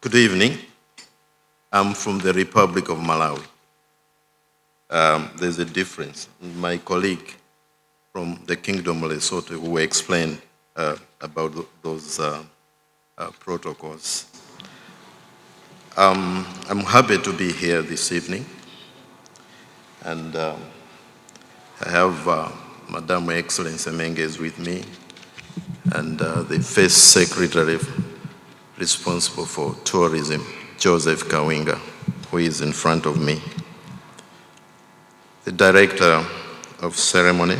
Good evening. I'm from the Republic of Malawi. There's a difference. My colleague from the Kingdom of Lesotho will explain about those protocols. I'm happy to be here this evening, and I have Madam Excellency Mengezi with me, and the First Secretary responsible for tourism, Joseph Kawinga, who is in front of me, the Director of Ceremony,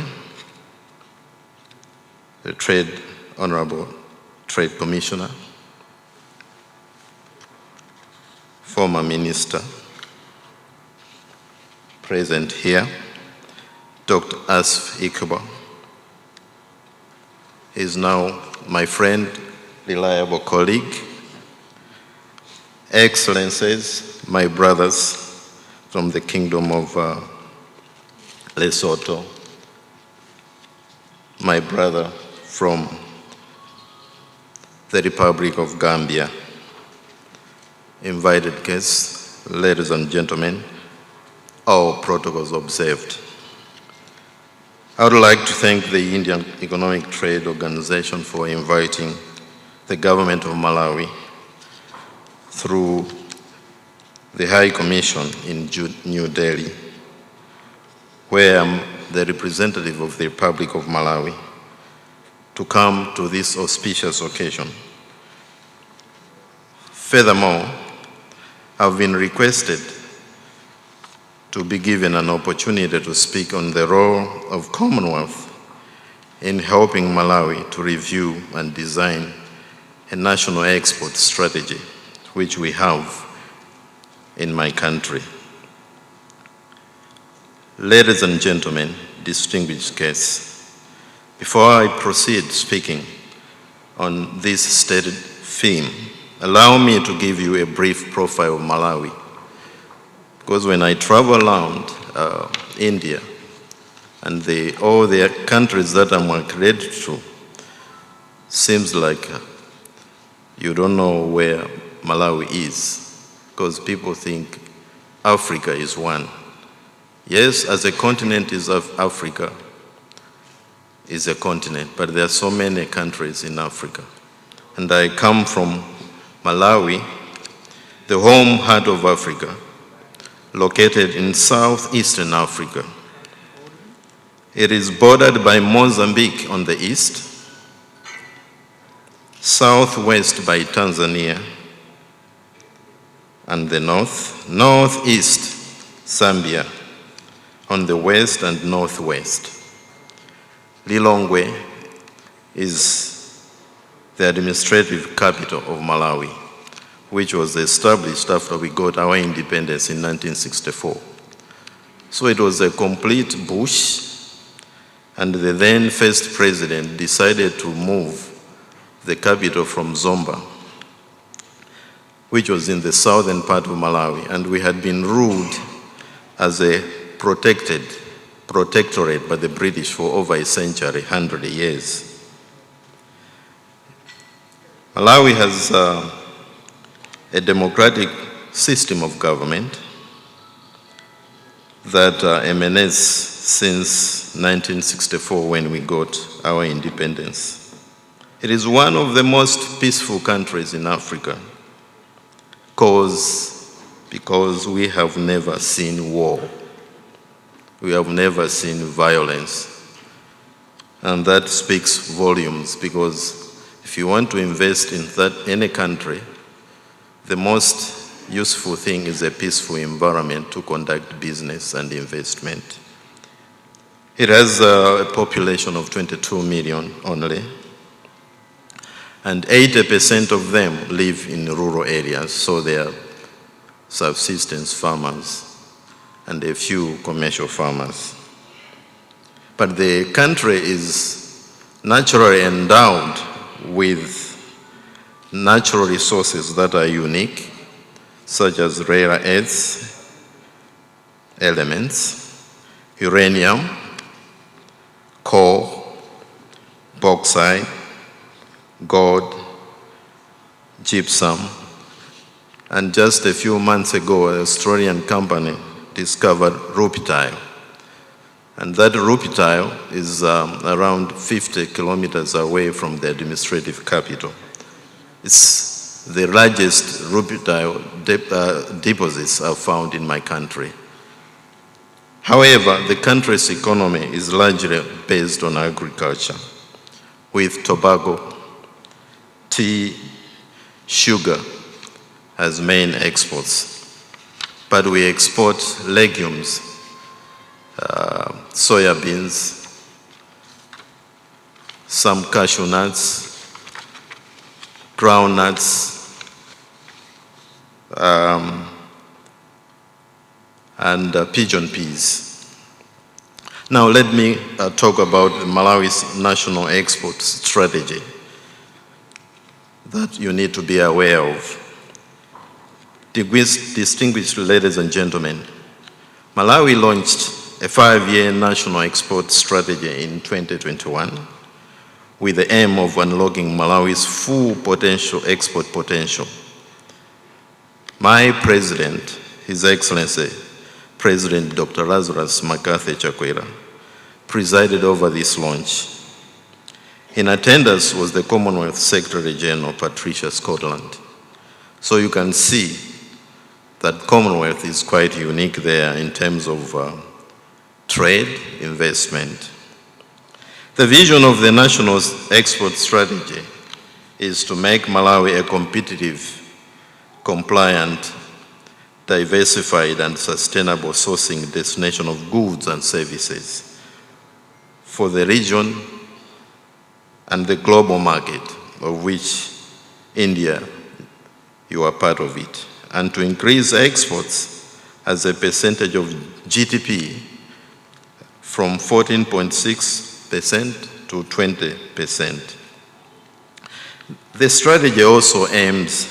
the Honorable Trade Commissioner, former Minister, present here, Dr. Asif Ikuba. He is now my friend, reliable colleague. Excellencies, my brothers from the Kingdom of Lesotho, my brother from the Republic of Gambia, invited guests, ladies and gentlemen, all protocols observed. I would like to thank the Indian Economic Trade Organization for inviting the government of Malawi through the High Commission in New Delhi, where I'm the representative of the Republic of Malawi, to come to this auspicious occasion. Furthermore, I've been requested to be given an opportunity to speak on the role of Commonwealth in helping Malawi to review and design a national export strategy, which we have in my country. Ladies and gentlemen, distinguished guests, before I proceed speaking on this stated theme, allow me to give you a brief profile of Malawi. Because when I travel around India and all the countries that I'm accredited to, seems like you don't know where Malawi is, because people think Africa is one. Yes, as a continent is of Africa, is a continent, but there are so many countries in Africa. And I come from Malawi, the home heart of Africa, located in southeastern Africa. It is bordered by Mozambique on the east, southwest by Tanzania, and the northeast Zambia on the west and northwest. Lilongwe is the administrative capital of Malawi, which was established after we got our independence in 1964. So it was a complete bush, and the then first president decided to move the capital from Zomba, which was in the southern part of Malawi, and we had been ruled as a protectorate by the British for over a century, 100 years. Malawi has a democratic system of government that emanates since 1964 when we got our independence. It is one of the most peaceful countries in Africa because we have never seen war. We have never seen violence. And that speaks volumes, because if you want to invest in any country, the most useful thing is a peaceful environment to conduct business and investment. It has a population of 22 million only, and 80% of them live in rural areas, so they are subsistence farmers and a few commercial farmers. But the country is naturally endowed with natural resources that are unique, such as rare earths, elements, uranium, coal, bauxite, gold, gypsum, And just a few months ago, an Australian company discovered rupitile. And that rupitile is around 50 kilometers away from the administrative capital. It's the largest rupitile deposits are found in my country. However, the country's economy is largely based on agriculture, with tobacco, tea, sugar as main exports. But we export legumes, soya beans, some cashew nuts, groundnuts, and pigeon peas. Now let me talk about Malawi's national export strategy that you need to be aware of. Distinguished ladies and gentlemen, Malawi launched a 5-year national export strategy in 2021 with the aim of unlocking Malawi's full export potential. My president, His Excellency, President Dr. Lazarus Makathi Chakwera, presided over this launch. In attendance was the Commonwealth Secretary General, Patricia Scotland. So you can see that Commonwealth is quite unique there in terms of trade, investment. The vision of the national export strategy is to make Malawi a competitive, compliant, diversified and sustainable sourcing destination of goods and services for the region and the global market, of which India, you are part of it, and to increase exports as a percentage of GDP from 14.6% to 20%. The strategy also aims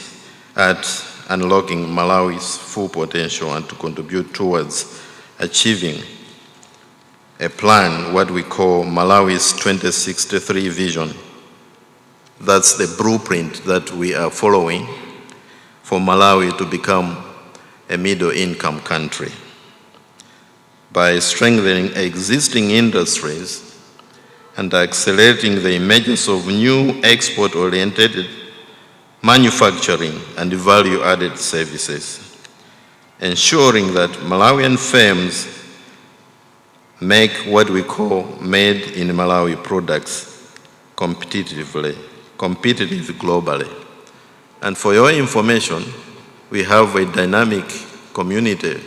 at unlocking Malawi's full potential and to contribute towards achieving a plan, what we call Malawi's 2063 vision. That's the blueprint that we are following for Malawi to become a middle-income country. By strengthening existing industries and accelerating the emergence of new export-oriented manufacturing and value-added services, ensuring that Malawian firms make what we call made in Malawi products competitive globally. And for your information, we have a dynamic community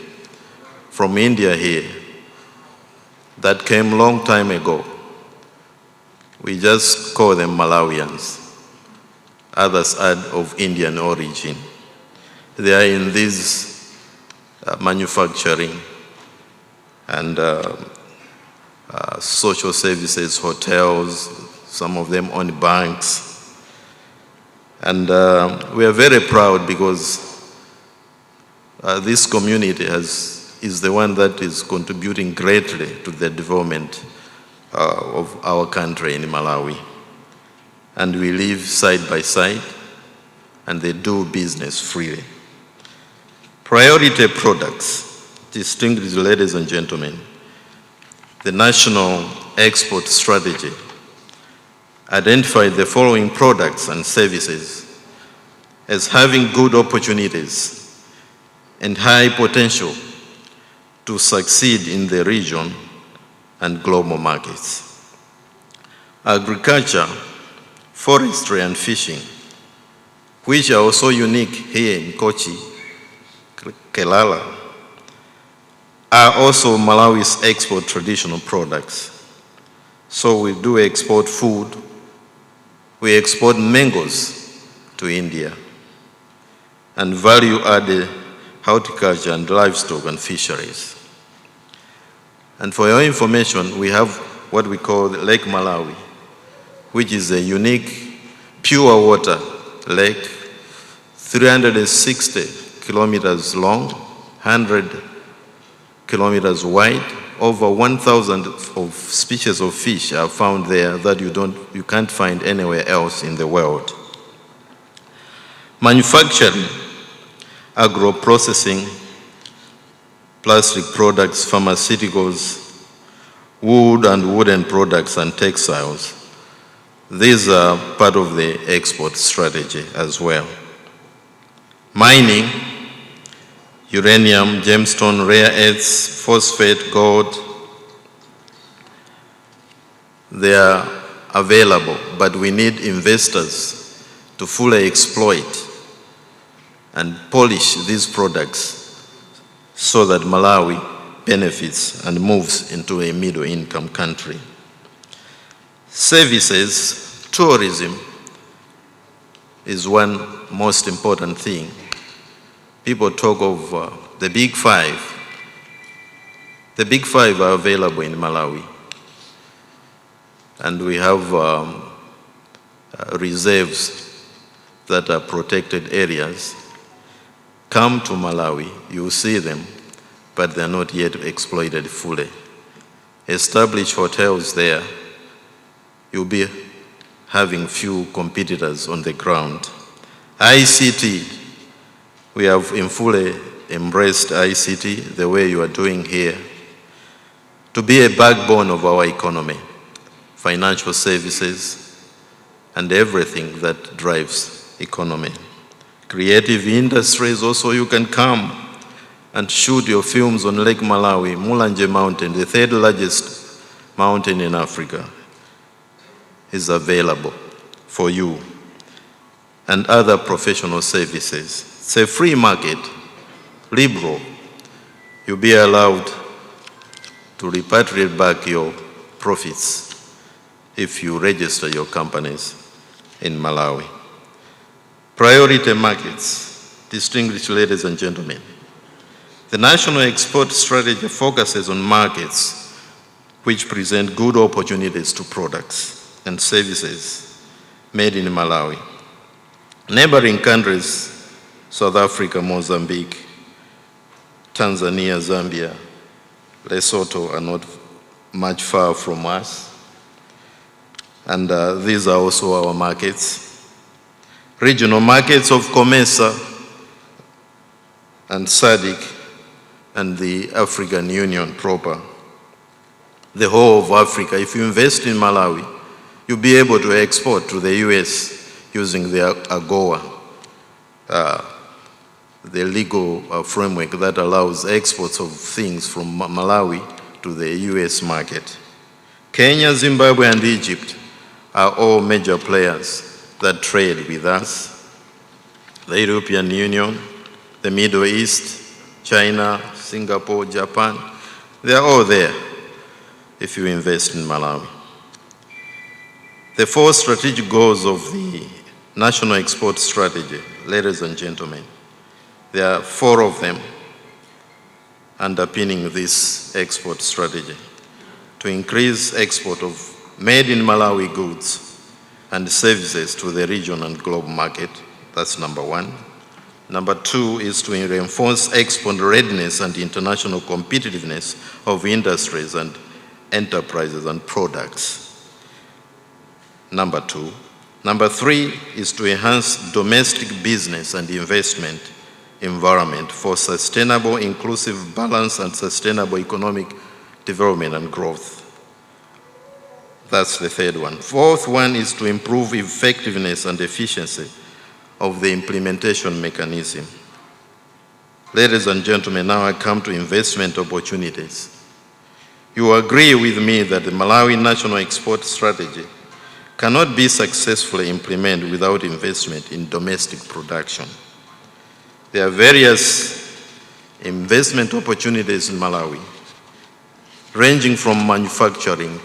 from India here that came a long time ago. We just call them Malawians. Others are of Indian origin. They are in this manufacturing and social services, hotels, some of them own banks. And we are very proud because this community is the one that is contributing greatly to the development of our country in Malawi. And we live side by side, and they do business freely. Priority products, distinguished ladies and gentlemen, the national export strategy identified the following products and services as having good opportunities and high potential to succeed in the region and global markets. Agriculture, forestry and fishing, which are also unique here in Kochi, Kelala, are also Malawi's export traditional products. So we do export food, we export mangoes to India, and value-added horticulture and livestock and fisheries. And for your information, we have what we call the Lake Malawi, which is a unique pure water lake, 360 kilometers long, 100 kilometers wide. Over 1,000 of species of fish are found there that you can't find anywhere else in the world. Manufacturing. agro-processing, plastic products, pharmaceuticals, wood and wooden products and textiles. These are part of the export strategy as well. Mining, uranium, gemstone, rare earths, phosphate, gold, they are available, but we need investors to fully exploit and polish these products so that Malawi benefits and moves into a middle-income country. Services, tourism is one most important thing. People talk of the Big Five. The Big Five are available in Malawi. And we have reserves that are protected areas. Come to Malawi, you will see them, but they're not yet exploited fully. Establish hotels there. You'll be having few competitors on the ground. ICT, we have fully embraced ICT the way you are doing here to be a backbone of our economy, financial services, and everything that drives economy. Creative industries also, you can come and shoot your films on Lake Malawi, Mulanje Mountain, the third largest mountain in Africa, is available for you, and other professional services. It's a free market, liberal. You'll be allowed to repatriate back your profits if you register your companies in Malawi. Priority markets, distinguished ladies and gentlemen. The National Export Strategy focuses on markets which present good opportunities to products and services made in Malawi. Neighboring countries, South Africa, Mozambique, Tanzania, Zambia, Lesotho are not much far from us. And these are also our markets. Regional markets of COMESA and SADC and the African Union proper. The whole of Africa, if you invest in Malawi, you'll be able to export to the US using the AGOA, the legal framework that allows exports of things from Malawi to the US market. Kenya, Zimbabwe, and Egypt are all major players that trade with us. The European Union, the Middle East, China, Singapore, Japan, they are all there if you invest in Malawi. The 4 strategic goals of the National Export Strategy, ladies and gentlemen, there are 4 of them underpinning this export strategy. To increase export of made in Malawi goods and services to the region and global market, that's number 1. Number 2 is to reinforce export readiness and international competitiveness of industries and enterprises and products. Number 2. Number 3 is to enhance domestic business and investment environment for sustainable, inclusive, balanced, and sustainable economic development and growth. That's the 3rd one. 4th one is to improve effectiveness and efficiency of the implementation mechanism. Ladies and gentlemen, now I come to investment opportunities. You agree with me that the Malawi National Export Strategy cannot be successfully implemented without investment in domestic production. There are various investment opportunities in Malawi, ranging from manufacturing,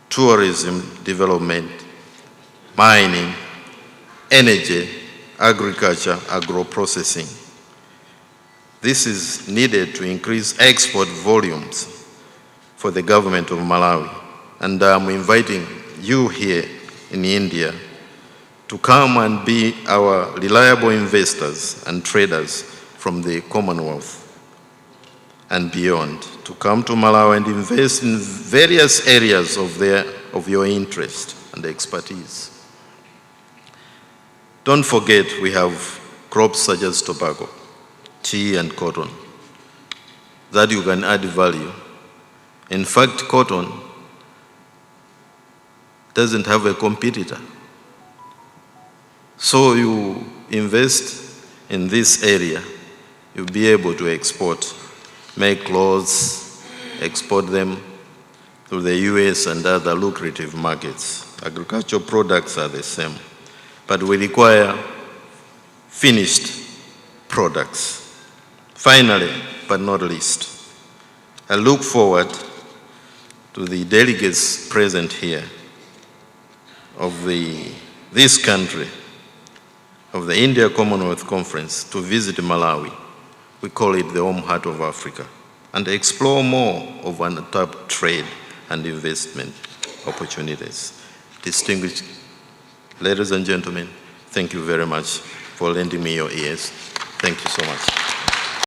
tourism development, mining, energy, agriculture, agro-processing. This is needed to increase export volumes for the government of Malawi. And I'm inviting you here in India to come and be our reliable investors and traders from the Commonwealth and beyond, to come to Malawi and invest in various areas of your interest and expertise. Don't forget, we have crops such as tobacco, tea and cotton, that you can add value. In fact, cotton doesn't have a competitor. So you invest in this area, you'll be able to export, make clothes, export them to the US and other lucrative markets. Agricultural products are the same, but we require finished products. Finally, but not least, I look forward to the delegates present here of this country, of the India Commonwealth Conference, to visit Malawi. We call it the home heart of Africa, and explore more of untapped trade and investment opportunities. Distinguished ladies and gentlemen, thank you very much for lending me your ears. Thank you so much.